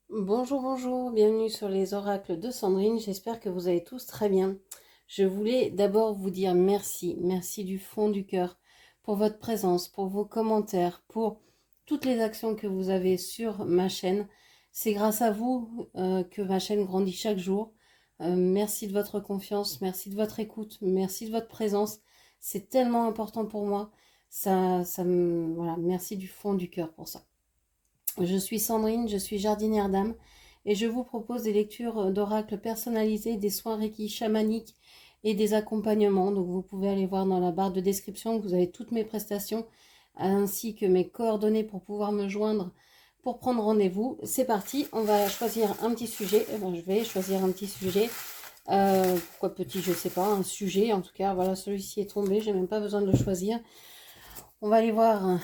Bonjour, bonjour, bienvenue sur les oracles de Sandrine, j'espère que vous allez tous très bien. Je voulais d'abord vous dire merci, merci du fond du cœur pour votre présence, pour vos commentaires, pour toutes les actions que vous avez sur ma chaîne. C'est grâce à vous que ma chaîne grandit chaque jour. Merci de votre confiance, merci de votre écoute, merci de votre présence. C'est tellement important pour moi. Voilà, merci du fond du cœur pour ça. Je suis Sandrine, je suis jardinière d'âme et je vous propose des lectures d'oracles personnalisés, des soins Reiki chamaniques et des accompagnements. Donc vous pouvez aller voir dans la barre de description que vous avez toutes mes prestations ainsi que mes coordonnées pour pouvoir me joindre pour prendre rendez-vous. C'est parti, on va choisir un petit sujet. Je vais choisir un petit sujet. Pourquoi petit, je sais pas, un sujet en tout cas. Voilà, celui-ci est tombé, j'ai même pas besoin de le choisir. On va aller voir.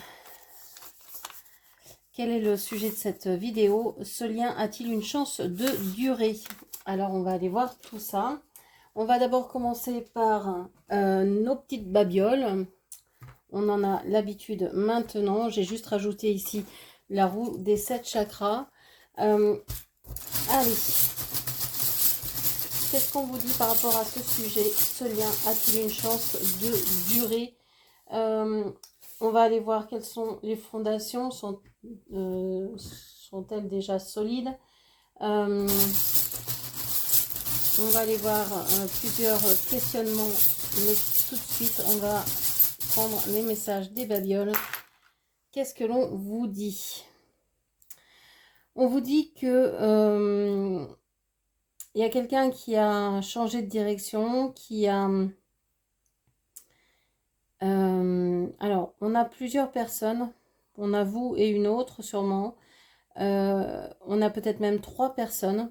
Quel est le sujet de cette vidéo? Ce lien a-t-il une chance de durer? Alors, on va aller voir tout ça. On va d'abord commencer par nos petites babioles. On en a l'habitude maintenant. J'ai juste rajouté ici la roue des 7 chakras. Allez, qu'est-ce qu'on vous dit par rapport à ce sujet? Ce lien a-t-il une chance de durer? On va aller voir quelles sont les fondations. Sont-elles déjà solides? On va aller voir plusieurs questionnements, mais tout de suite, on va prendre les messages des babioles. Qu'est-ce que l'on vous dit? On vous dit que il y a quelqu'un qui a changé de direction, qui a... alors, on a plusieurs personnes. On a vous et une autre, sûrement. On a peut-être même 3 personnes.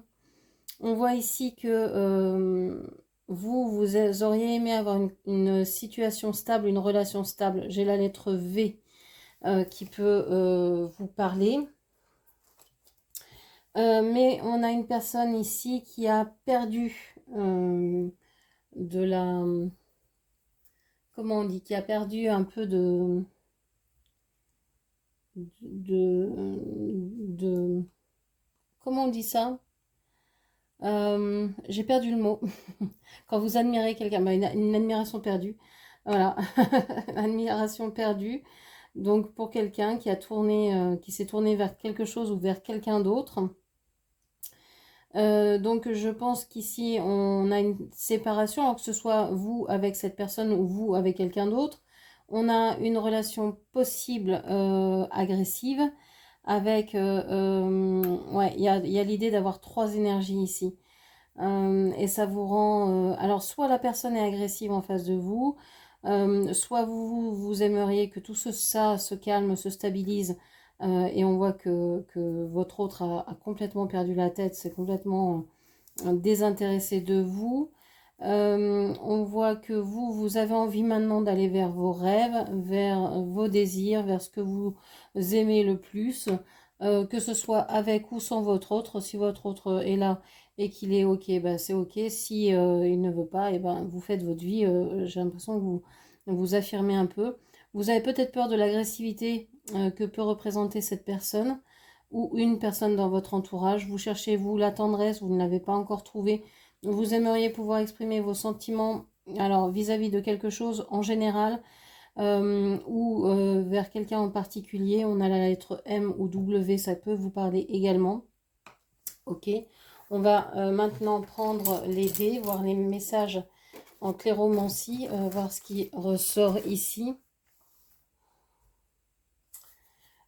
On voit ici que vous auriez aimé avoir une situation stable, une relation stable. J'ai la lettre V qui peut vous parler. Mais on a une personne ici qui a perdu de la... Comment on dit? Qui a perdu un peu de comment on dit ça? J'ai perdu le mot. Quand vous admirez quelqu'un, une admiration perdue. Voilà, admiration perdue. Donc pour quelqu'un qui a tourné, qui s'est tourné vers quelque chose ou vers quelqu'un d'autre. Donc je pense qu'ici on a une séparation, alors que ce soit vous avec cette personne ou vous avec quelqu'un d'autre. On a une relation possible agressive avec, ouais, il y a l'idée d'avoir 3 énergies ici. Et ça vous rend... alors, soit la personne est agressive en face de vous, soit vous aimeriez que tout ça se calme, se stabilise, et on voit que votre autre a complètement perdu la tête, c'est complètement désintéressé de vous. On voit que vous avez envie maintenant d'aller vers vos rêves, vers vos désirs, vers ce que vous aimez le plus, que ce soit avec ou sans votre autre. Si votre autre est là et qu'il est ok, ben c'est ok. Si il ne veut pas, et ben vous faites votre vie. J'ai l'impression que vous affirmez un peu. Vous avez peut-être peur de l'agressivité que peut représenter cette personne ou une personne dans votre entourage. Vous cherchez, vous, la tendresse, vous ne l'avez pas encore trouvée. Vous aimeriez pouvoir exprimer vos sentiments, alors vis-à-vis de quelque chose en général, ou vers quelqu'un en particulier. On a la lettre M ou W, ça peut vous parler également. Ok, on va maintenant prendre les dés, voir les messages en clairomancie, voir ce qui ressort ici.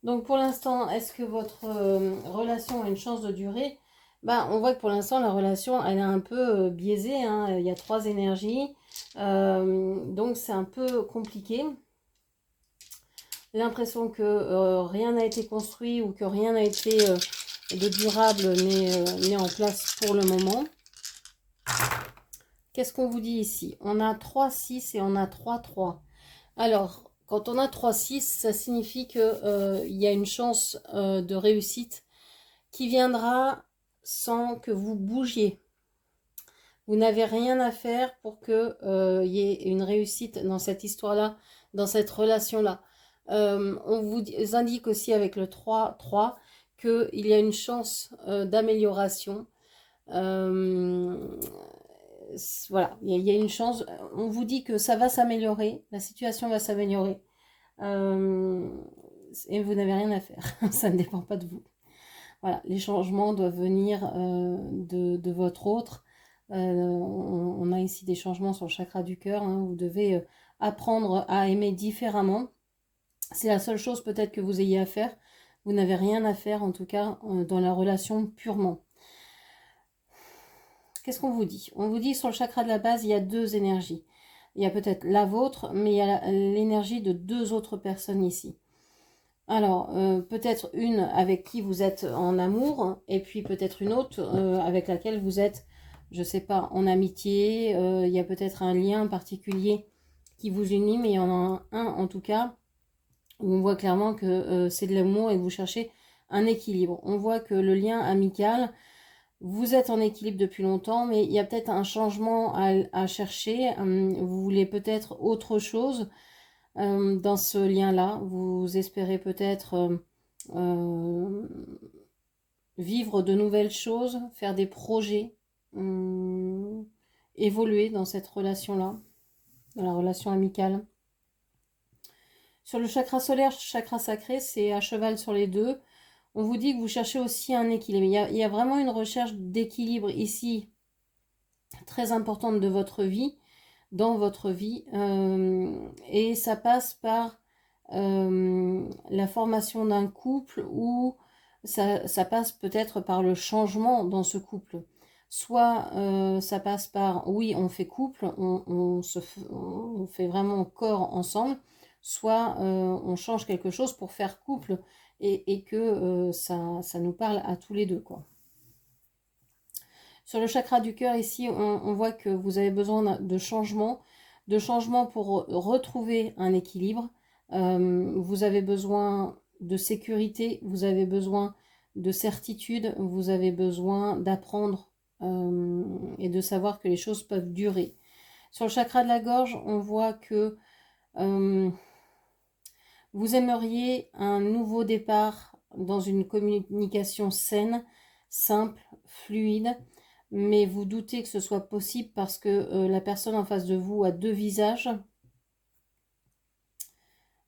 Donc pour l'instant, est-ce que votre relation a une chance de durer? On voit que pour l'instant, la relation, elle est un peu biaisée, hein. Il y a 3 énergies, donc c'est un peu compliqué. L'impression que rien n'a été construit ou que rien n'a été de durable n'est en place pour le moment. Qu'est-ce qu'on vous dit ici? On a 3-6 et on a 3-3. Alors, quand on a 3-6, ça signifie qu'il y a une chance de réussite qui viendra sans que vous bougiez. Vous n'avez rien à faire pour qu'il y ait une réussite dans cette histoire-là, dans cette relation-là. On vous indique aussi avec le 3-3 qu'il y a une chance d'amélioration. Voilà, il y a une chance. On vous dit que ça va s'améliorer, la situation va s'améliorer. Et vous n'avez rien à faire, ça ne dépend pas de vous. Voilà, les changements doivent venir de votre autre. On a ici des changements sur le chakra du cœur. Hein. Vous devez apprendre à aimer différemment. C'est la seule chose peut-être que vous ayez à faire. Vous n'avez rien à faire, en tout cas, dans la relation purement. Qu'est-ce qu'on vous dit? On vous dit sur le chakra de la base, il y a deux énergies. Il y a peut-être la vôtre, mais il y a l'énergie de deux autres personnes ici. Alors, peut-être une avec qui vous êtes en amour, et puis peut-être une autre avec laquelle vous êtes, je ne sais pas, en amitié. Il y a peut-être un lien particulier qui vous unit, mais il y en a un en tout cas, où on voit clairement que c'est de l'amour et que vous cherchez un équilibre. On voit que le lien amical, vous êtes en équilibre depuis longtemps, mais il y a peut-être un changement à chercher. Vous voulez peut-être autre chose dans ce lien-là. Vous espérez peut-être vivre de nouvelles choses, faire des projets, évoluer dans cette relation-là, dans la relation amicale. Sur le chakra solaire, chakra sacré, c'est à cheval sur les deux. On vous dit que vous cherchez aussi un équilibre. Il y a vraiment une recherche d'équilibre ici, très importante de votre vie, dans votre vie. Et ça passe par la formation d'un couple ou ça passe peut-être par le changement dans ce couple. Soit ça passe par, oui, on fait couple, on fait vraiment corps ensemble, soit on change quelque chose pour faire couple et que ça nous parle à tous les deux, quoi. Sur le chakra du cœur, ici, on voit que vous avez besoin de changement pour retrouver un équilibre. Vous avez besoin de sécurité, vous avez besoin de certitude, vous avez besoin d'apprendre et de savoir que les choses peuvent durer. Sur le chakra de la gorge, on voit que vous aimeriez un nouveau départ dans une communication saine, simple, fluide, mais vous doutez que ce soit possible parce que la personne en face de vous a deux visages,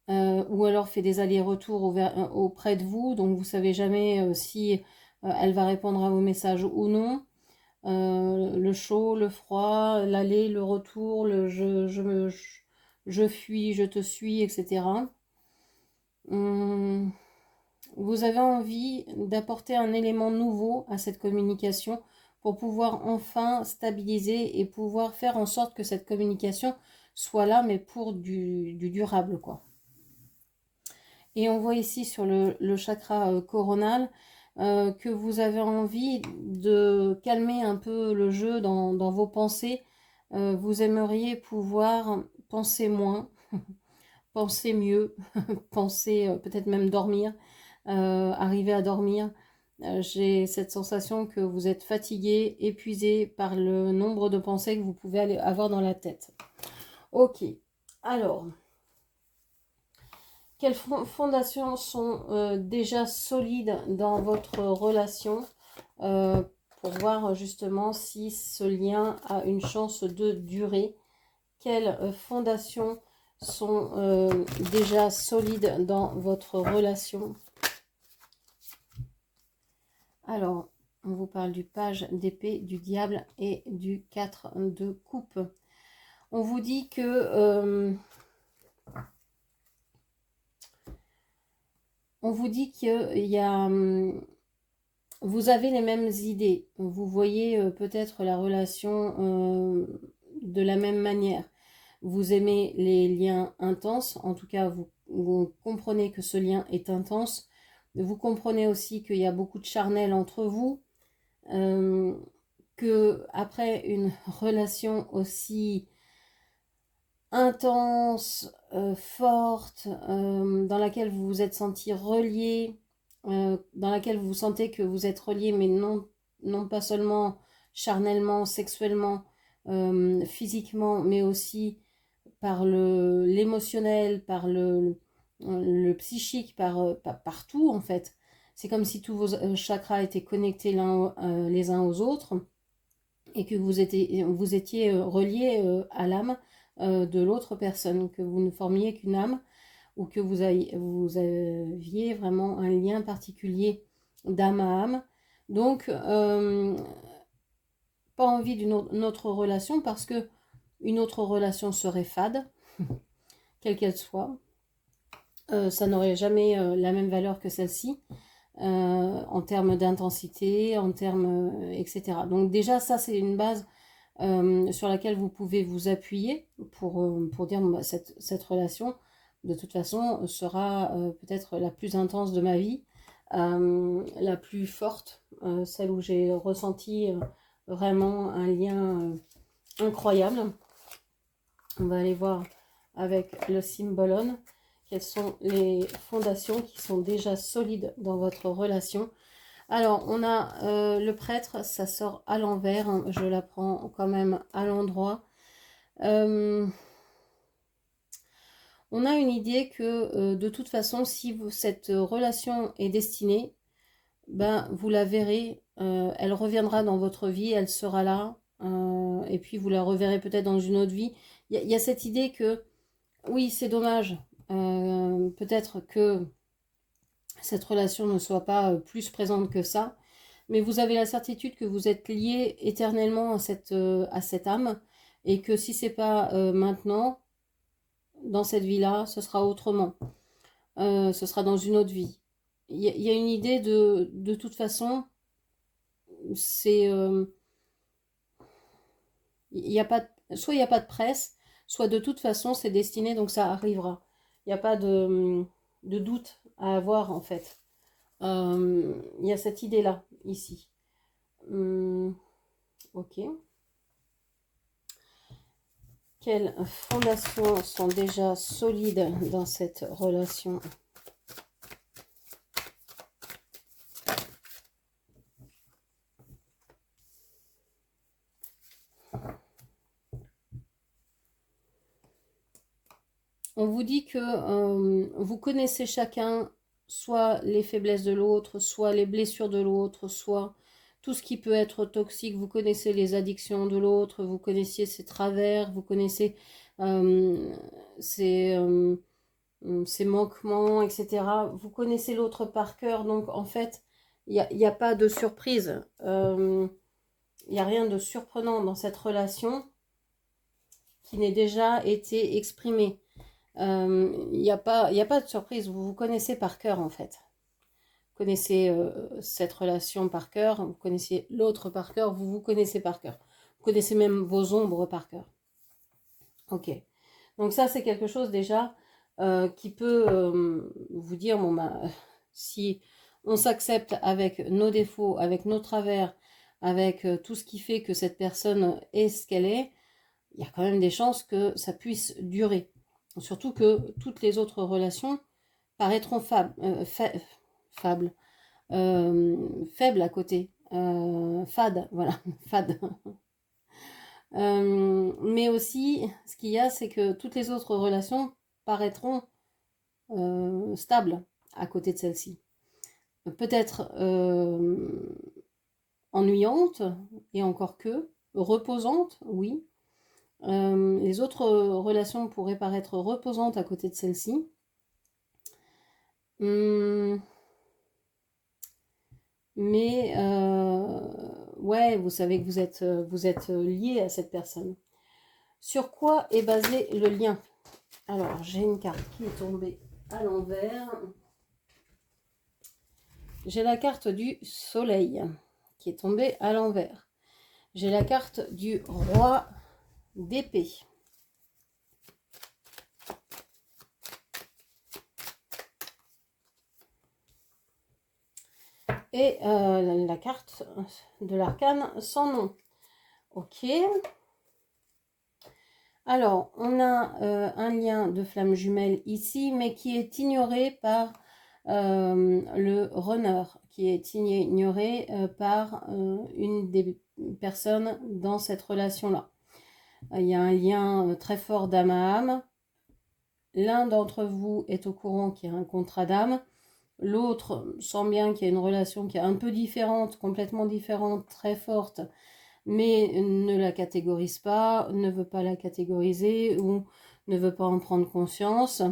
ou alors fait des allers-retours auprès de vous, donc vous savez jamais si elle va répondre à vos messages ou non. Le chaud, le froid, l'aller, le retour, je fuis, je te suis, etc. Vous avez envie d'apporter un élément nouveau à cette communication pour pouvoir enfin stabiliser et pouvoir faire en sorte que cette communication soit là, mais pour du durable, quoi. Et on voit ici sur le chakra coronal que vous avez envie de calmer un peu le jeu dans vos pensées. Vous aimeriez pouvoir penser moins, penser mieux, penser peut-être même dormir, arriver à dormir. J'ai cette sensation que vous êtes fatigué, épuisé par le nombre de pensées que vous pouvez avoir dans la tête. Ok, alors, quelles fondations sont déjà solides dans votre relation pour voir justement si ce lien a une chance de durer? Quelles fondations sont déjà solides dans votre relation? Alors, on vous parle du page d'épée, du diable et du 4 de coupe. On vous dit que vous avez les mêmes idées. Vous voyez peut-être la relation de la même manière. Vous aimez les liens intenses. En tout cas, vous comprenez que ce lien est intense. Vous comprenez aussi qu'il y a beaucoup de charnel entre vous. Que après une relation aussi intense, forte, dans laquelle vous vous êtes senti relié, dans laquelle vous sentez que vous êtes relié, mais non pas seulement charnellement, sexuellement, physiquement, mais aussi par l'émotionnel, par le psychique, par tout en fait. C'est comme si tous vos chakras étaient connectés les uns aux autres et que vous étiez reliés à l'âme de l'autre personne, que vous ne formiez qu'une âme ou que vous aviez vraiment un lien particulier d'âme à âme. Donc, pas envie d'une autre relation parce que une autre relation serait fade, quelle qu'elle soit. Ça n'aurait jamais la même valeur que celle-ci. En termes d'intensité, en termes, etc. Donc déjà, ça, c'est une base sur laquelle vous pouvez vous appuyer pour dire bah, cette relation, de toute façon, sera peut-être la plus intense de ma vie, la plus forte, celle où j'ai ressenti vraiment un lien incroyable. On va aller voir avec le Symbolon quelles sont les fondations qui sont déjà solides dans votre relation. Alors, on a le prêtre, ça sort à l'envers, hein, je la prends quand même à l'endroit. On a une idée que de toute façon, si cette relation est destinée, ben, vous la verrez, elle reviendra dans votre vie, elle sera là, et puis vous la reverrez peut-être dans une autre vie. Il y a cette idée que, oui, c'est dommage, peut-être que cette relation ne soit pas plus présente que ça, mais vous avez la certitude que vous êtes lié éternellement à cette âme, et que si c'est pas maintenant, dans cette vie-là, ce sera autrement. Ce sera dans une autre vie. Il y a une idée de toute façon, c'est... soit il n'y a pas de presse, soit de toute façon c'est destiné, donc ça arrivera. Il n'y a pas de doute à avoir en fait. Il y a cette idée-là, ici. Ok. Quelles fondations sont déjà solides dans cette relation? On vous dit que vous connaissez chacun, soit les faiblesses de l'autre, soit les blessures de l'autre, soit tout ce qui peut être toxique. Vous connaissez les addictions de l'autre, vous connaissiez ses travers, vous connaissez ses, ses manquements, etc. Vous connaissez l'autre par cœur, donc en fait, il n'y a pas de surprise. Il n'y a rien de surprenant dans cette relation qui n'ait déjà été exprimé. Il n'y a pas de surprise, vous vous connaissez par cœur en fait. Vous connaissez cette relation par cœur, vous connaissez l'autre par cœur, vous vous connaissez par cœur. Vous connaissez même vos ombres par cœur. Ok. Donc ça, c'est quelque chose déjà qui peut vous dire, bon, bah, si on s'accepte avec nos défauts, avec nos travers, avec tout ce qui fait que cette personne est ce qu'elle est, il y a quand même des chances que ça puisse durer. Surtout que toutes les autres relations paraîtront faibles à côté. Fades, voilà, fades. Mais aussi, ce qu'il y a, c'est que toutes les autres relations paraîtront stables à côté de celle-ci. Peut-être ennuyantes, et encore que, reposantes, oui. Les autres relations pourraient paraître reposantes à côté de celle-ci. Mais ouais, vous savez que vous êtes lié à cette personne. Sur quoi est basé le lien? Alors, j'ai une carte qui est tombée à l'envers. J'ai la carte du soleil qui est tombée à l'envers. J'ai la carte du roi d'épée. Et la carte de l'arcane sans nom. Ok. Alors, on a un lien de flamme jumelle ici, mais qui est ignoré par le runner, qui est ignoré par une des personnes dans cette relation-là. Il y a un lien très fort d'âme à âme. L'un d'entre vous est au courant qu'il y a un contrat d'âme. l'autre sent bien qu'il y a une relation qui est un peu différente, complètement différente, très forte, mais ne la catégorise pas, ne veut pas la catégoriser ou ne veut pas en prendre conscience.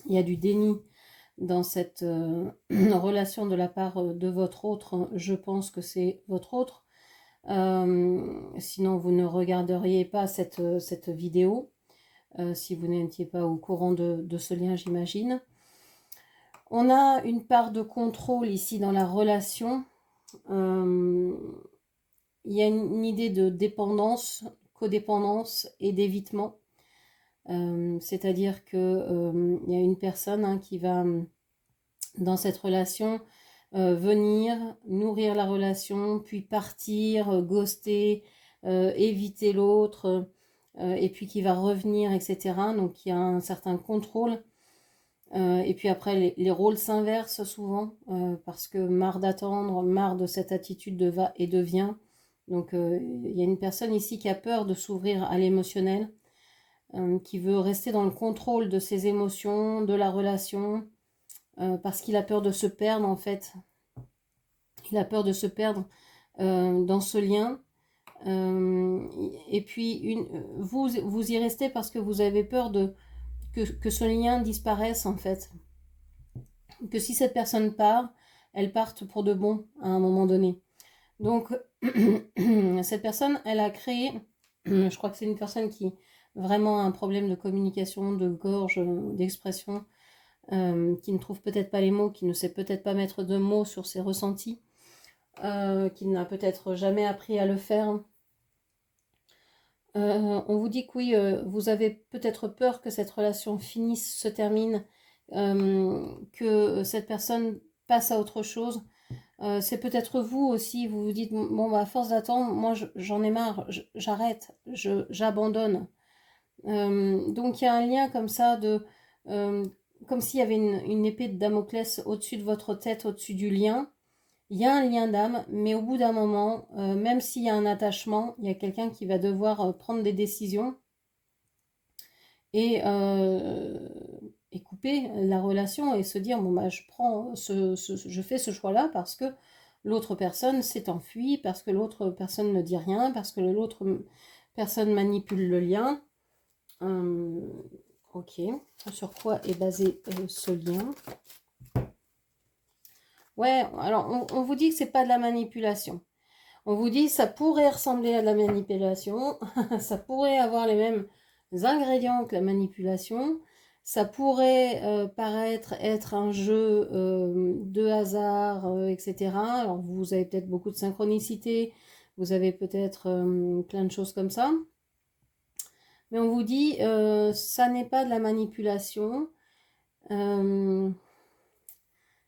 Il y a du déni dans cette relation de la part de votre autre. Je pense que c'est votre autre. Sinon, vous ne regarderiez pas cette vidéo, si vous n'étiez pas au courant de ce lien, j'imagine. On a une part de contrôle ici dans la relation. Il y a une idée de dépendance, codépendance et d'évitement. C'est-à-dire que il y a une personne qui va, dans cette relation, venir nourrir la relation, puis partir, ghoster, éviter l'autre, et puis qui va revenir, etc. Donc il y a un certain contrôle. Et puis après, les rôles s'inversent souvent, parce que marre d'attendre, marre de cette attitude de va et de vient. Donc il y a une personne ici qui a peur de s'ouvrir à l'émotionnel, qui veut rester dans le contrôle de ses émotions, de la relation, parce qu'il a peur de se perdre en fait. Il a peur de se perdre dans ce lien. Et puis vous y restez parce que vous avez peur que ce lien disparaisse en fait. Que si cette personne part, elle parte pour de bon à un moment donné. Donc cette personne, elle a créé, je crois que c'est une personne qui vraiment a un problème de communication, de gorge, d'expression, qui ne trouve peut-être pas les mots, qui ne sait peut-être pas mettre de mots sur ses ressentis, qui n'a peut-être jamais appris à le faire. On vous dit que oui, vous avez peut-être peur que cette relation finisse, se termine, que cette personne passe à autre chose. C'est peut-être vous aussi, vous vous dites, bon, bah, à force d'attendre, moi j'en ai marre, j'arrête, j'abandonne. Donc il y a un lien comme ça, comme s'il y avait une épée de Damoclès au-dessus de votre tête, au-dessus du lien. Il y a un lien d'âme, mais au bout d'un moment, même s'il y a un attachement, il y a quelqu'un qui va devoir prendre des décisions et, et couper la relation et se dire, bon, bah, je fais ce choix-là parce que l'autre personne s'est enfuie, parce que l'autre personne ne dit rien, parce que l'autre personne manipule le lien. Ok, sur quoi est basé ce lien? Ouais, alors on vous dit que c'est pas de la manipulation. On vous dit que ça pourrait ressembler à de la manipulation, ça pourrait avoir les mêmes ingrédients que la manipulation, ça pourrait paraître être un jeu de hasard, etc. Alors vous avez peut-être beaucoup de synchronicité, vous avez peut-être plein de choses comme ça. Mais on vous dit, ça n'est pas de la manipulation,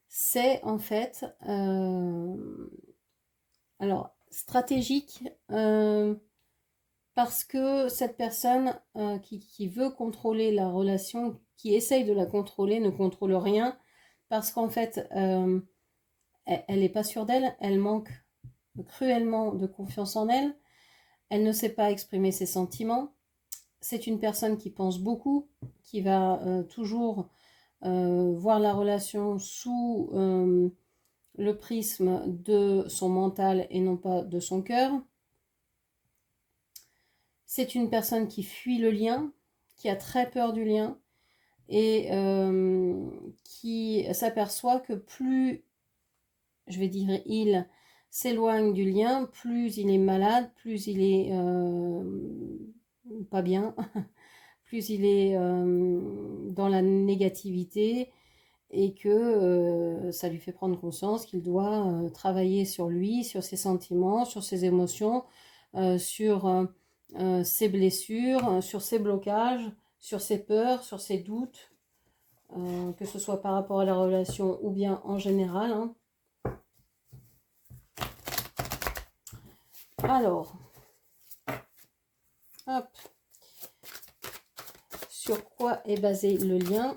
c'est en fait, alors, stratégique, parce que cette personne qui veut contrôler la relation, qui essaye de la contrôler, ne contrôle rien, parce qu'en fait, elle n'est pas sûre d'elle, elle manque cruellement de confiance en elle, elle ne sait pas exprimer ses sentiments, c'est une personne qui pense beaucoup, qui va toujours voir la relation sous le prisme de son mental et non pas de son cœur. C'est une personne qui fuit le lien, qui a très peur du lien et qui s'aperçoit que plus, je vais dire, il s'éloigne du lien, plus il est malade, plus il est pas bien, plus il est dans la négativité et que ça lui fait prendre conscience qu'il doit travailler sur lui, sur ses sentiments, sur ses émotions, sur ses blessures, sur ses blocages, sur ses peurs, sur ses doutes, que ce soit par rapport à la relation ou bien en général. Hein. Alors, hop, sur quoi est basé le lien?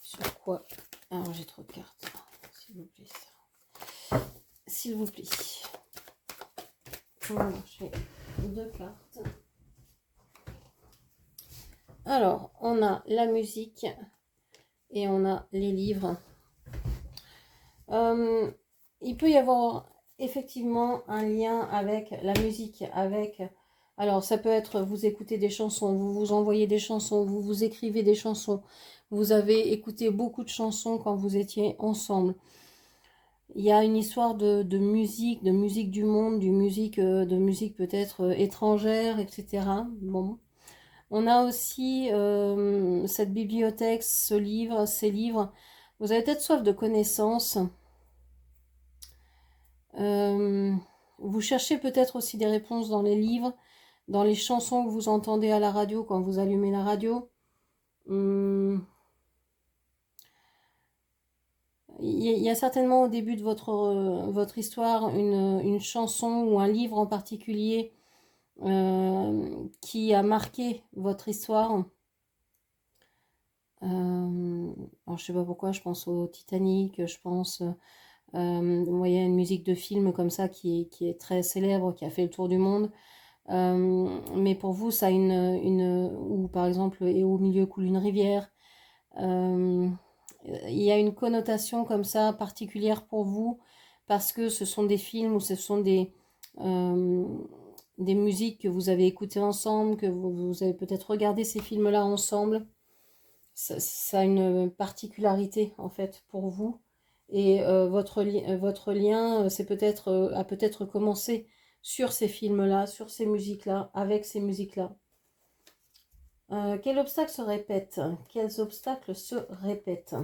Sur quoi? Alors, j'ai trop de cartes, s'il vous plaît. S'il vous plaît. Voilà, j'ai 2 cartes. Alors, on a la musique, et on a les livres. Il peut y avoir effectivement un lien avec la musique, alors ça peut être vous écoutez des chansons, vous vous envoyez des chansons, vous vous écrivez des chansons, vous avez écouté beaucoup de chansons quand vous étiez ensemble. Il y a une histoire de musique du monde, de musique peut-être étrangère, etc. Bon. On a aussi cette bibliothèque, ces livres. Vous avez peut-être soif de connaissances. Vous cherchez peut-être aussi des réponses dans les livres, dans les chansons que vous entendez à la radio quand vous allumez la radio. Il y a certainement au début de votre histoire une chanson ou un livre en particulier qui a marqué votre histoire. Alors je sais pas pourquoi, je pense au Titanic, je pense, vous voyez, une musique de film comme ça qui est très célèbre, qui a fait le tour du monde. Mais pour vous, ça a ou par exemple, et au milieu coule une rivière. Il y a une connotation comme ça particulière pour vous parce que ce sont des films ou ce sont des musiques que vous avez écoutées ensemble, que vous avez peut-être regardé ces films-là ensemble. Ça a une particularité en fait pour vous. Et votre lien a peut-être commencé sur ces films-là, sur ces musiques-là, avec ces musiques-là. Quels obstacles se répètent? Quels obstacles se répètent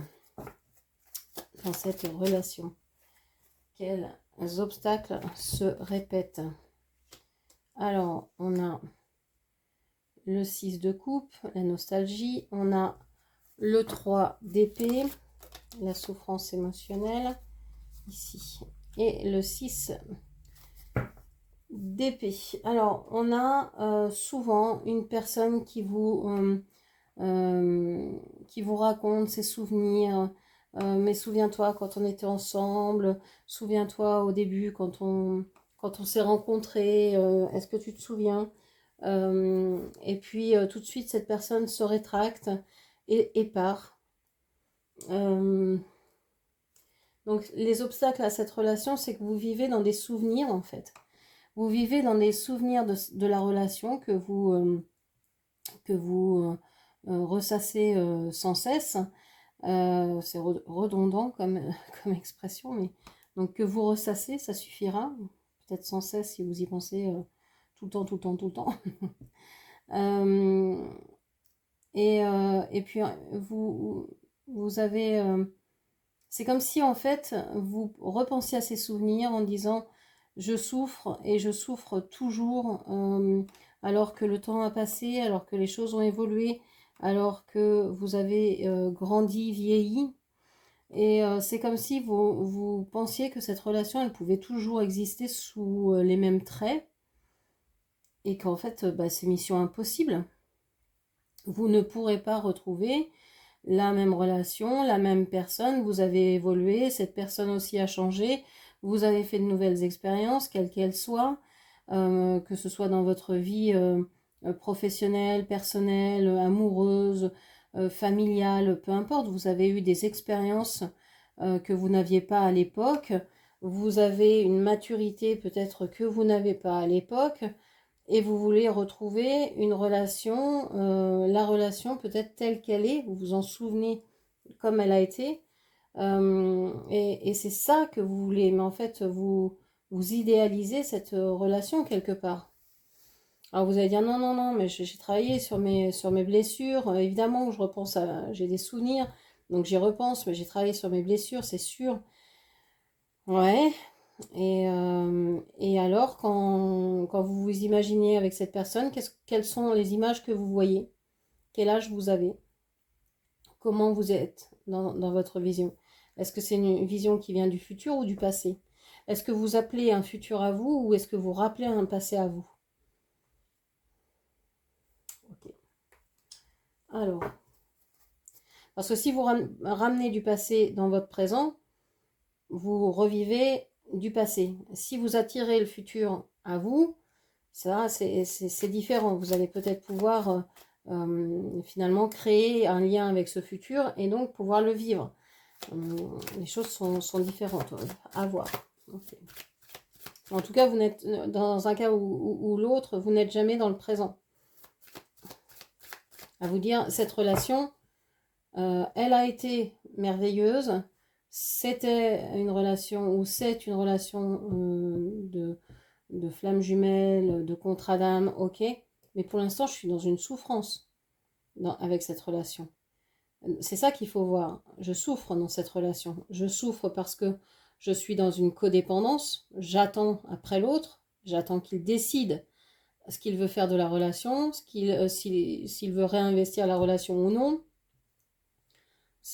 dans cette relation? Quels obstacles se répètent? Alors, on a le 6 de coupe, la nostalgie. On a le 3 d'épée, la souffrance émotionnelle, ici. Et le 6 d'épée. Alors, on a souvent une personne qui vous raconte ses souvenirs. Mais souviens-toi quand on était ensemble, souviens-toi au début quand on s'est rencontrés, est-ce que tu te souviens? Et puis tout de suite cette personne se rétracte et part. Donc les obstacles à cette relation, c'est que vous vivez dans des souvenirs en fait. Vous vivez dans des souvenirs de la relation que vous ressassez sans cesse. C'est redondant comme, comme expression, mais donc que vous ressassez, ça suffira. Peut-être sans cesse si vous y pensez tout le temps, tout le temps, tout le temps. Et puis vous avez... c'est comme si en fait vous repensiez à ces souvenirs en disant je souffre et je souffre toujours alors que le temps a passé, alors que les choses ont évolué, alors que vous avez grandi, vieilli. Et c'est comme si vous pensiez que cette relation, elle pouvait toujours exister sous les mêmes traits et qu'en fait, c'est mission impossible. Vous ne pourrez pas retrouver la même relation, la même personne, vous avez évolué, cette personne aussi a changé, vous avez fait de nouvelles expériences, quelles qu'elles soient, que ce soit dans votre vie professionnelle, personnelle, amoureuse, familiale, peu importe, vous avez eu des expériences que vous n'aviez pas à l'époque, vous avez une maturité peut-être que vous n'avez pas à l'époque, et vous voulez retrouver une relation, la relation peut-être telle qu'elle est, vous vous en souvenez comme elle a été, et c'est ça que vous voulez, mais en fait vous idéalisez cette relation quelque part. Alors vous allez dire non, non, non, mais j'ai travaillé sur mes blessures, évidemment je repense j'ai des souvenirs, donc j'y repense, mais j'ai travaillé sur mes blessures, c'est sûr. Ouais, et alors, quand vous vous imaginez avec cette personne, quelles sont les images que vous voyez? Quel âge vous avez? Comment vous êtes dans votre vision? Est-ce que c'est une vision qui vient du futur ou du passé? Est-ce que vous appelez un futur à vous ou est-ce que vous rappelez un passé à vous? Ok. Alors, parce que si vous ramenez du passé dans votre présent, vous revivez du passé. Si vous attirez le futur à vous, ça, c'est différent. Vous allez peut-être pouvoir finalement créer un lien avec ce futur et donc pouvoir le vivre. Les choses sont différentes, à voir. Okay. En tout cas, vous n'êtes dans un cas ou l'autre, vous n'êtes jamais dans le présent. À vous dire, cette relation, elle a été merveilleuse. C'était une relation, ou c'est une relation de flamme jumelle, de contrat d'âme, ok. Mais pour l'instant, je suis dans une souffrance avec cette relation. C'est ça qu'il faut voir. Je souffre dans cette relation. Je souffre parce que je suis dans une codépendance. J'attends après l'autre. J'attends qu'il décide ce qu'il veut faire de la relation, s'il veut réinvestir la relation ou non.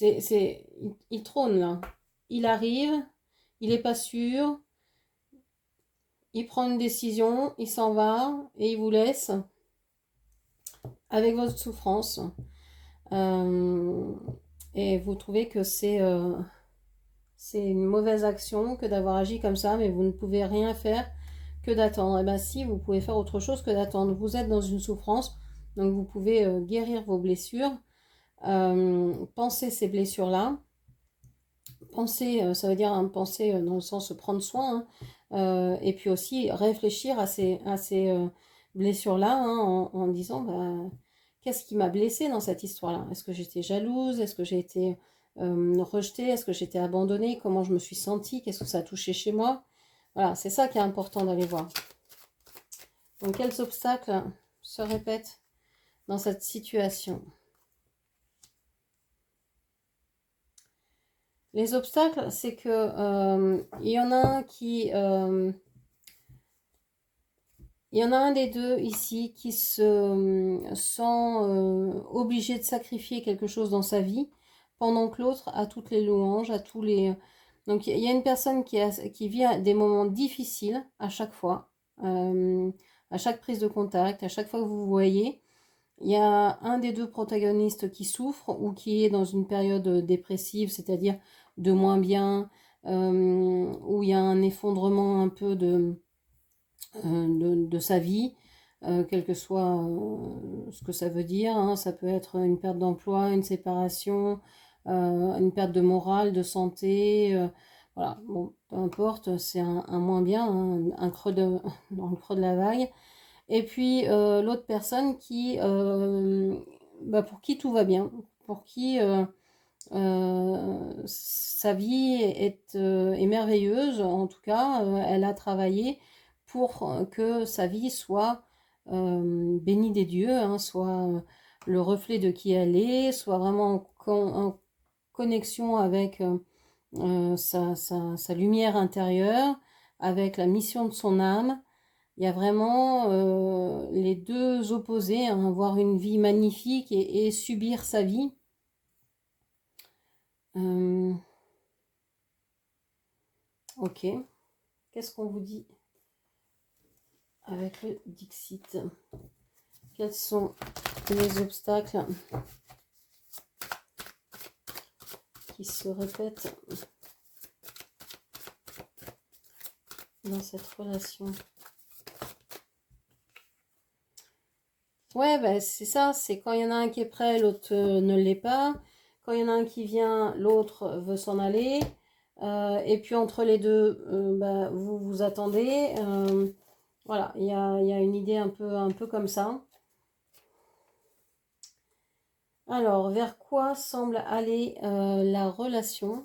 Il trône là. Il arrive, il n'est pas sûr, il prend une décision, il s'en va et il vous laisse avec votre souffrance. Et vous trouvez que c'est une mauvaise action que d'avoir agi comme ça, mais vous ne pouvez rien faire que d'attendre. Et bien si, vous pouvez faire autre chose que d'attendre. Vous êtes dans une souffrance, donc vous pouvez guérir vos blessures. Pensez ces blessures-là. Penser, ça veut dire penser dans le sens prendre soin, hein, et puis aussi réfléchir à ces blessures-là, hein, en disant bah, qu'est-ce qui m'a blessée dans cette histoire-là? Est-ce que j'étais jalouse? Est-ce que j'ai été rejetée? Est-ce que j'étais abandonnée? Comment je me suis sentie? Qu'est-ce que ça a touché chez moi? Voilà, c'est ça qui est important d'aller voir. Donc quels obstacles se répètent dans cette situation? Les obstacles, c'est que il y en a un qui... il y en a un des deux ici qui se sent obligé de sacrifier quelque chose dans sa vie, pendant que l'autre a toutes les louanges, a tous les... Donc il y a une personne qui vit des moments difficiles à chaque fois, à chaque prise de contact, à chaque fois que vous vous voyez. Il y a un des deux protagonistes qui souffre ou qui est dans une période dépressive, c'est-à-dire de moins bien, où il y a un effondrement un peu de sa vie, quel que soit ce que ça veut dire, hein. Ça peut être une perte d'emploi, une séparation, une perte de morale, de santé, voilà, bon, peu importe, c'est un moins bien, hein, un creux dans le creux de la vague. Et puis l'autre personne bah, pour qui tout va bien, pour qui sa vie est merveilleuse, en tout cas, elle a travaillé pour que sa vie soit bénie des dieux, hein, soit le reflet de qui elle est, soit vraiment en connexion avec sa lumière intérieure, avec la mission de son âme. Il y a vraiment les deux opposés, hein, avoir une vie magnifique et subir sa vie. Ok. Qu'est-ce qu'on vous dit avec le Dixit? Quels sont les obstacles qui se répètent dans cette relation? Ouais, bah, c'est ça, c'est quand il y en a un qui est prêt, l'autre ne l'est pas. Quand il y en a un qui vient, l'autre veut s'en aller. Et puis entre les deux, bah, vous vous attendez. Voilà, il y a une idée un peu comme ça. Alors, vers quoi semble aller la relation?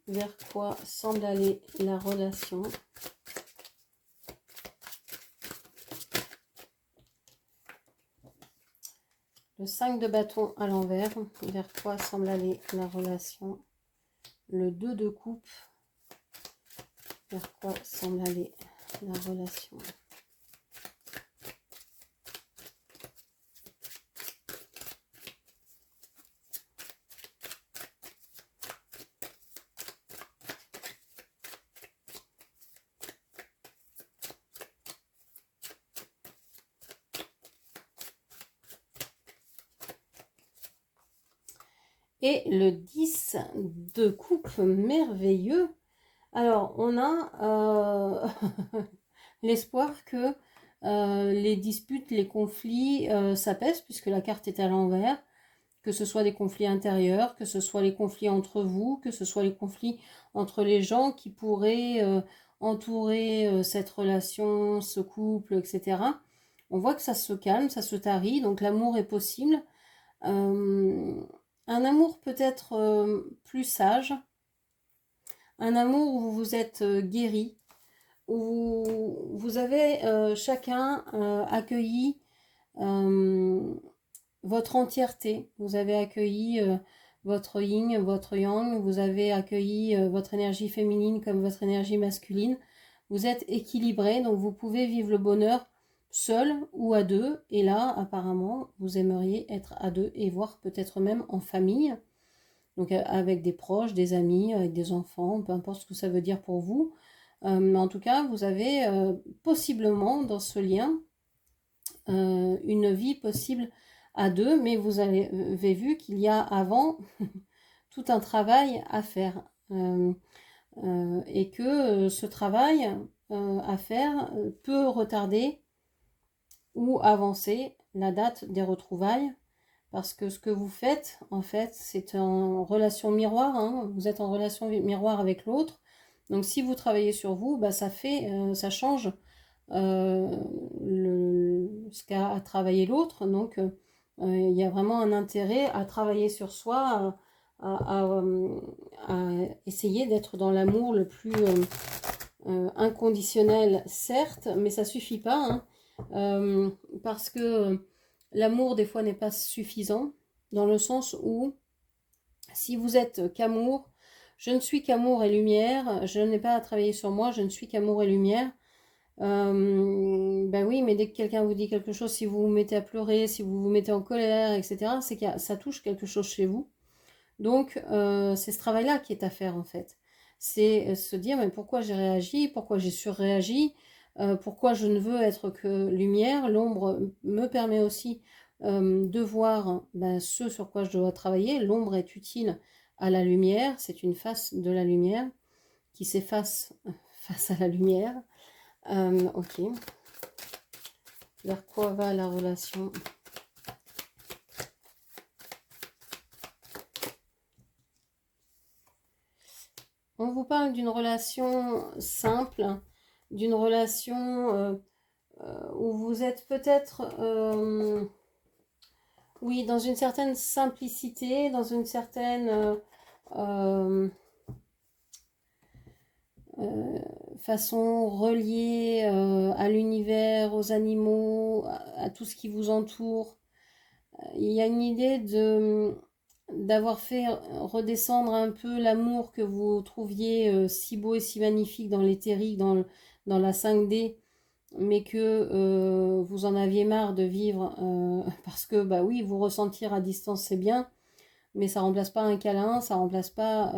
Vers quoi semble aller la relation? Le 5 de bâton à l'envers, vers quoi semble aller la relation? Le 2 de coupe, vers quoi semble aller la relation? Et le 10 de coupe, merveilleux. Alors, on a l'espoir que les disputes, les conflits s'apaisent puisque la carte est à l'envers, que ce soit des conflits intérieurs, que ce soit les conflits entre vous, que ce soit les conflits entre les gens qui pourraient entourer cette relation, ce couple, etc. On voit que ça se calme, ça se tarit, donc l'amour est possible. Un amour peut-être plus sage, un amour où vous vous êtes guéri, où vous avez chacun accueilli votre entièreté. Vous avez accueilli votre yin, votre yang, vous avez accueilli votre énergie féminine comme votre énergie masculine. Vous êtes équilibré, donc vous pouvez vivre le bonheur seul ou à deux. Et là, apparemment, vous aimeriez être à deux et voire peut-être même en famille. Donc avec des proches, des amis, avec des enfants, peu importe ce que ça veut dire pour vous. Mais en tout cas, vous avez possiblement dans ce lien une vie possible à deux, mais vous avez vu qu'il y a avant tout un travail à faire et que ce travail à faire peut retarder ou avancer la date des retrouvailles, parce que ce que vous faites, en fait, c'est en relation miroir, hein, vous êtes en relation miroir avec l'autre, donc si vous travaillez sur vous, bah, ça change ce qu'a travaillé l'autre, donc il y a vraiment un intérêt à travailler sur soi, à essayer d'être dans l'amour le plus inconditionnel, certes, mais ça suffit pas, hein, parce que l'amour des fois n'est pas suffisant, dans le sens où si vous êtes qu'amour, je ne suis qu'amour et lumière, je n'ai pas à travailler sur moi, je ne suis qu'amour et lumière. Ben oui, mais dès que quelqu'un vous dit quelque chose, si vous vous mettez à pleurer, si vous vous mettez en colère, etc., c'est que ça touche quelque chose chez vous. Donc, c'est ce travail-là qui est à faire, en fait. C'est se dire, mais pourquoi j'ai réagi, pourquoi j'ai surréagi, pourquoi je ne veux être que lumière. L'ombre me permet aussi de voir ben, ce sur quoi je dois travailler. L'ombre est utile à la lumière, c'est une face de la lumière qui s'efface face à la lumière. Ok. Vers quoi va la relation? On vous parle d'une relation simple, d'une relation où vous êtes peut-être, oui, dans une certaine simplicité, dans une certaine façon reliée à l'univers, aux animaux, à tout ce qui vous entoure. Il y a une idée d'avoir fait redescendre un peu l'amour que vous trouviez si beau et si magnifique dans l'éthérique, dans la 5D, mais que vous en aviez marre de vivre parce que bah oui, vous ressentir à distance c'est bien, mais ça remplace pas un câlin, ça remplace pas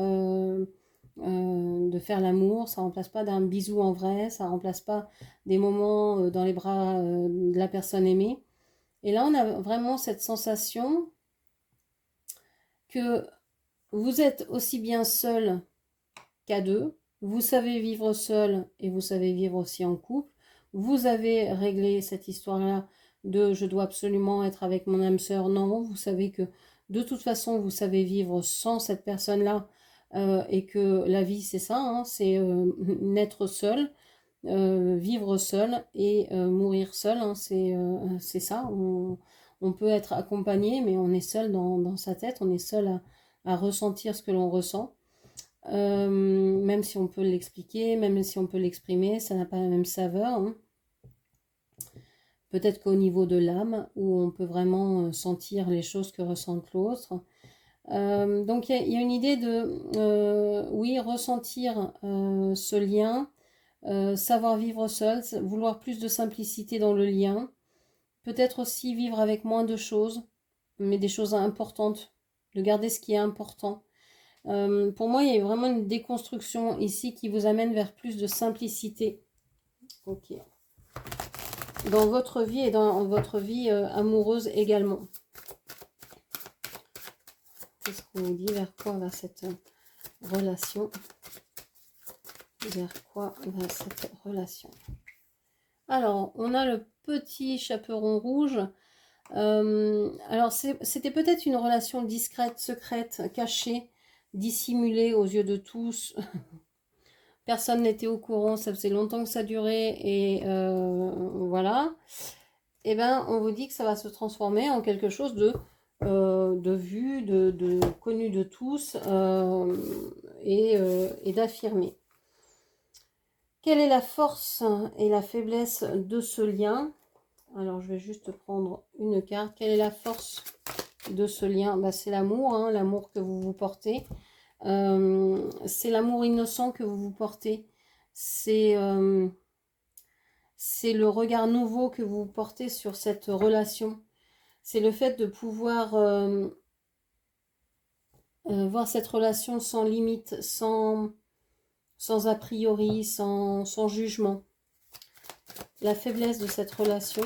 de faire l'amour, ça remplace pas d'un bisou en vrai, ça remplace pas des moments dans les bras de la personne aimée. Et là, on a vraiment cette sensation que vous êtes aussi bien seul qu'à deux, vous savez vivre seul et vous savez vivre aussi en couple, vous avez réglé cette histoire-là de je dois absolument être avec mon âme sœur, non, vous savez que de toute façon vous savez vivre sans cette personne-là et que la vie c'est ça, hein, c'est naître seul, vivre seul et mourir seul, hein, c'est ça, on peut être accompagné mais on est seul dans sa tête, on est seul à ressentir ce que l'on ressent. Même si on peut l'expliquer, même si on peut l'exprimer, ça n'a pas la même saveur, hein. Peut-être qu'au niveau de l'âme, où on peut vraiment sentir les choses que ressent l'autre. Donc il y a une idée de, oui, ressentir ce lien, savoir vivre seul, vouloir plus de simplicité dans le lien. Peut-être aussi vivre avec moins de choses, mais des choses importantes, de garder ce qui est important. Pour moi, il y a vraiment une déconstruction ici qui vous amène vers plus de simplicité. Ok. Dans votre vie et dans votre vie amoureuse également. Qu'est-ce qu'on nous dit? Vers quoi va cette relation? Vers quoi va cette relation? Alors, on a le petit chaperon rouge. Alors, c'était peut-être une relation discrète, secrète, cachée, dissimulée aux yeux de tous. Personne n'était au courant, ça faisait longtemps que ça durait et voilà. Et ben, on vous dit que ça va se transformer en quelque chose de vu, de connu de tous et d'affirmé. Quelle est la force et la faiblesse de ce lien? Alors, je vais juste prendre une carte. Quelle est la force de ce lien? Bah, c'est l'amour, hein, l'amour que vous vous portez. C'est l'amour innocent que vous vous portez. C'est le regard nouveau que vous portez sur cette relation. C'est le fait de pouvoir voir cette relation sans limite, sans a priori, sans jugement. La faiblesse de cette relation,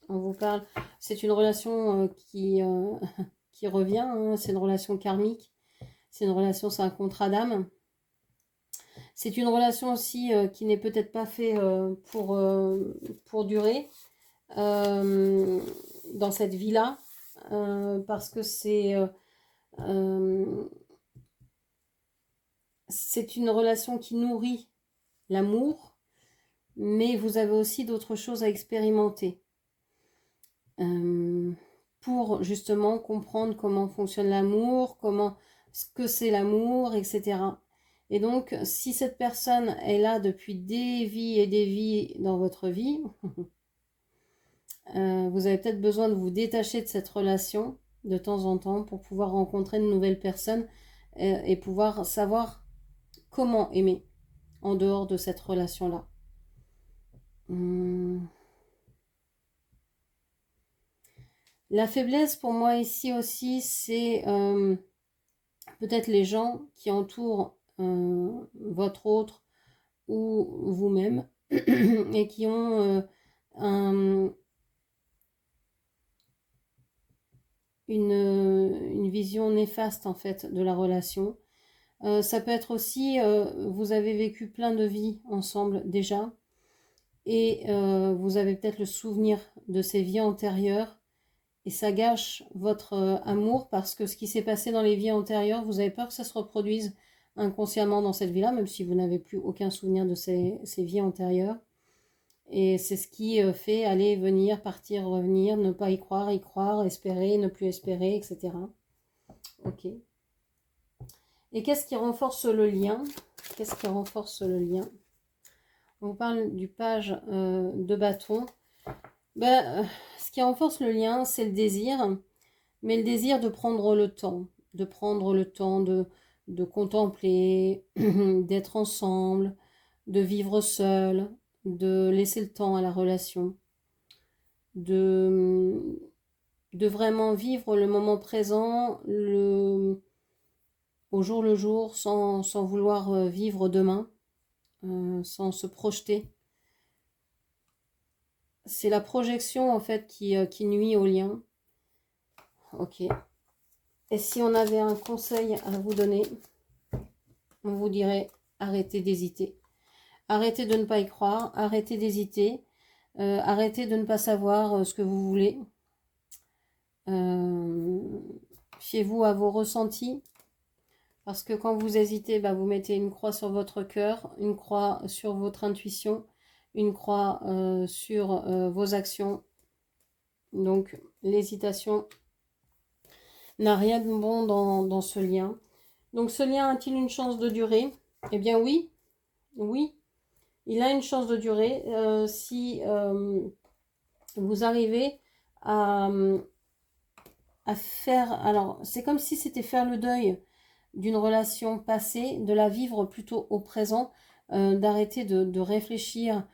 on vous parle, c'est une relation qui revient, hein, c'est une relation karmique, c'est une relation, c'est un contrat d'âme. C'est une relation aussi qui n'est peut-être pas fait pour durer dans cette vie-là, parce que euh, c'est une relation qui nourrit l'amour, mais vous avez aussi d'autres choses à expérimenter pour justement comprendre comment fonctionne l'amour, ce que c'est l'amour, etc. Et donc, si cette personne est là depuis des vies et des vies dans votre vie, vous avez peut-être besoin de vous détacher de cette relation de temps en temps pour pouvoir rencontrer de nouvelles personnes et pouvoir savoir comment aimer en dehors de cette relation-là. La faiblesse pour moi ici aussi, c'est peut-être les gens qui entourent votre autre ou vous-même et qui ont une vision néfaste en fait de la relation. Ça peut être aussi, vous avez vécu plein de vies ensemble déjà et vous avez peut-être le souvenir de ces vies antérieures et ça gâche votre amour parce que ce qui s'est passé dans les vies antérieures, vous avez peur que ça se reproduise inconsciemment dans cette vie-là, même si vous n'avez plus aucun souvenir de ces vies antérieures. Et c'est ce qui fait aller, venir, partir, revenir, ne pas y croire, espérer, ne plus espérer, etc. Ok. Et qu'est-ce qui renforce le lien? Qu'est-ce qui renforce le lien? On vous parle du page de bâton. Ce qui renforce le lien, c'est le désir, mais le désir de prendre le temps, de contempler, d'être ensemble, de vivre seul, de laisser le temps à la relation, de, de vraiment vivre le moment présent, au jour le jour, sans vouloir vivre demain, sans se projeter. C'est la projection en fait qui nuit au lien. Ok. Et si on avait un conseil à vous donner, on vous dirait arrêtez d'hésiter. Arrêtez de ne pas y croire, arrêtez d'hésiter, arrêtez de ne pas savoir ce que vous voulez. Fiez-vous à vos ressentis, parce que quand vous hésitez, vous mettez une croix sur votre cœur, une croix sur votre intuition, une croix sur vos actions. Donc l'hésitation n'a rien de bon dans ce lien. Donc ce lien a-t-il une chance de durer? Eh bien oui, oui, il a une chance de durer si vous arrivez à faire... Alors c'est comme si c'était faire le deuil d'une relation passée, de la vivre plutôt au présent, d'arrêter de réfléchir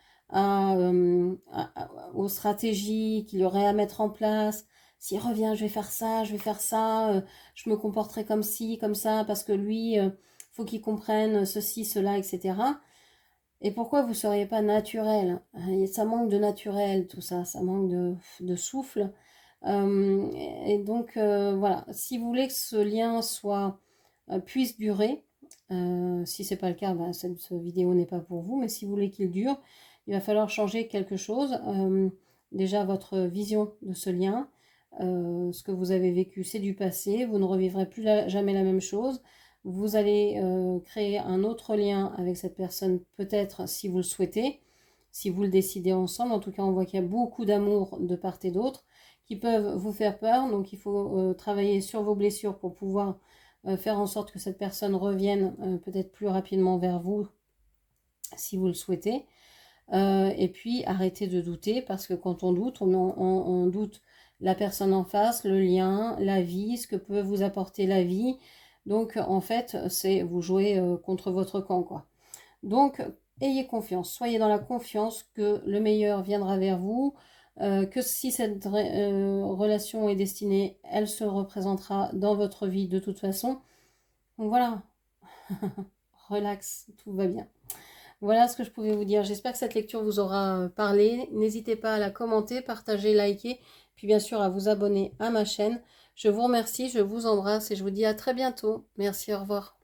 aux stratégies qu'il y aurait à mettre en place. S'il revient, je vais faire ça, je me comporterai comme ci, comme ça, parce que lui, faut qu'il comprenne ceci, cela, etc. Et pourquoi vous ne seriez pas naturel? Ça manque de naturel, tout ça, ça manque de souffle. Et donc, voilà, si vous voulez que ce lien puisse durer, Si c'est pas le cas, ben, cette vidéo n'est pas pour vous, mais si vous voulez qu'il dure, il va falloir changer quelque chose. Déjà, votre vision de ce lien, ce que vous avez vécu, c'est du passé, vous ne revivrez plus jamais la même chose. Vous allez créer un autre lien avec cette personne, peut-être si vous le souhaitez, si vous le décidez ensemble. En tout cas, on voit qu'il y a beaucoup d'amour de part et d'autre qui peuvent vous faire peur. Donc, il faut travailler sur vos blessures pour pouvoir faire en sorte que cette personne revienne peut-être plus rapidement vers vous si vous le souhaitez. Et puis, arrêtez de douter parce que quand on doute, on doute la personne en face, le lien, la vie, ce que peut vous apporter la vie. Donc, en fait, c'est vous jouez contre votre camp, quoi. Donc, ayez confiance, soyez dans la confiance que le meilleur viendra vers vous, que si cette relation est destinée, elle se représentera dans votre vie de toute façon. Donc voilà, relax, tout va bien. Voilà ce que je pouvais vous dire. J'espère que cette lecture vous aura parlé. N'hésitez pas à la commenter, partager, liker, puis bien sûr à vous abonner à ma chaîne. Je vous remercie, je vous embrasse et je vous dis à très bientôt. Merci, au revoir.